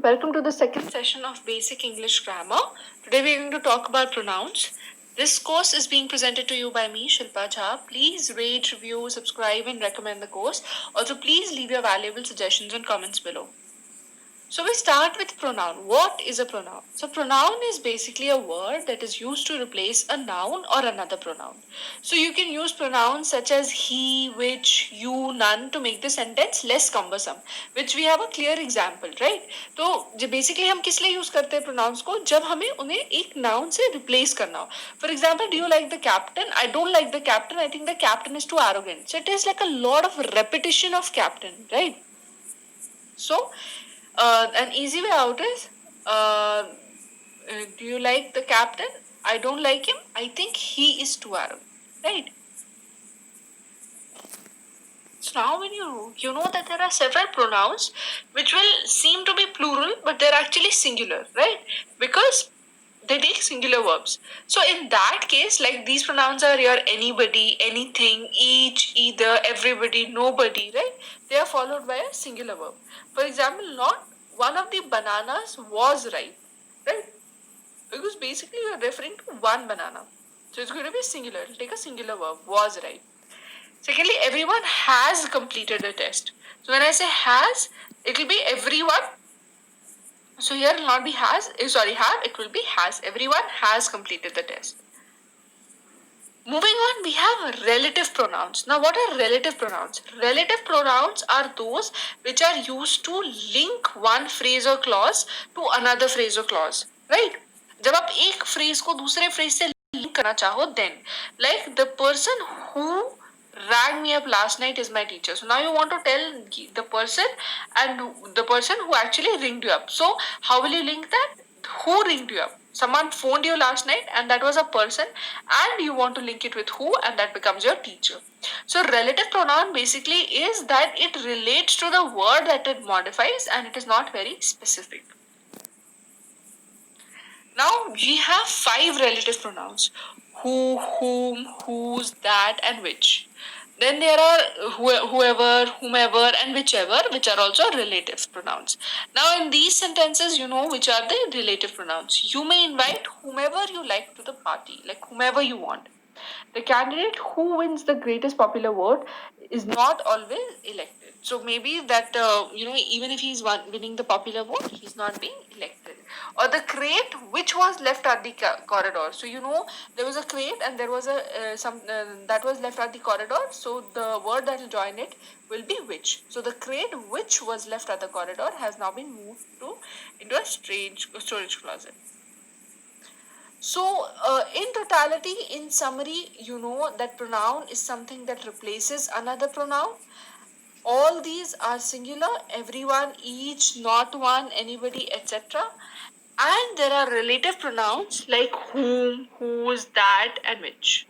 welcome to the second session of Basic English Grammar. Today we are going to talk about pronouns. This course is being presented to you by me, Shilpa Jha. Please rate, review, subscribe and recommend the course. Also, please leave your valuable suggestions and comments below. So we start with pronoun. What is a pronoun? So pronoun is basically a word that is used to replace a noun or another pronoun. So you can use pronouns such as he, which, you, none to make the sentence less cumbersome, which we have a clear example, right? तो basically हम किस लिए use करते हैं pronouns को जब हमें उन्हें एक noun से replace करना हो. For example, do you like the captain? I don't like the captain. I think the captain is too arrogant. So it is like a lot of repetition of captain, right? So an easy way out is do you like the captain? I don't like him. I think he is too arrogant, right? So now when you know that there are several pronouns which will seem to be plural but they're actually singular, right? Because they take singular verbs. So in that case, like these pronouns are your anybody, anything, each, either, everybody, nobody, right? They are followed by a singular verb. For example, not one of the bananas was ripe, right? Because basically you are referring to one banana. So it's going to be singular. It'll take a singular verb, was ripe. Secondly, everyone has completed the test. So when I say has, it will be everyone. So here it will not be have, it will be has. Everyone has completed the test. Moving on, we have relative pronouns. Now, what are relative pronouns? Relative pronouns are those which are used to link one phrase or clause to another phrase or clause, right? जब आप एक phrase को दूसरे phrase से link करना चाहो, then, like the person who rang me up last night is my teacher. So now you want to tell the person and the person who actually ringed you up. So how will you link that? Who ringed you up? Someone phoned you last night and that was a person, and you want to link it with who, and that becomes your teacher. So relative pronoun basically is that it relates to the word that it modifies and it is not very specific. Now we have 5 relative pronouns: who, whom, whose, that, and which. Then there are whoever, whomever, and whichever, which are also relative pronouns. Now, in these sentences, you know which are the relative pronouns. You may invite whomever you like to the party, like whomever you want. The candidate who wins the greatest popular vote is not always elected. So maybe that even if he's winning the popular vote, he's not being elected. Or the crate which was left at the corridor. So there was a crate and there was a that was left at the corridor. So the word that will join it will be which. So the crate which was left at the corridor has now been moved into a storage closet. So, in totality, in summary, you know that pronoun is something that replaces another pronoun. All these are singular: everyone, each, not one, anybody, etc. And there are relative pronouns like whom, whose, that, and which.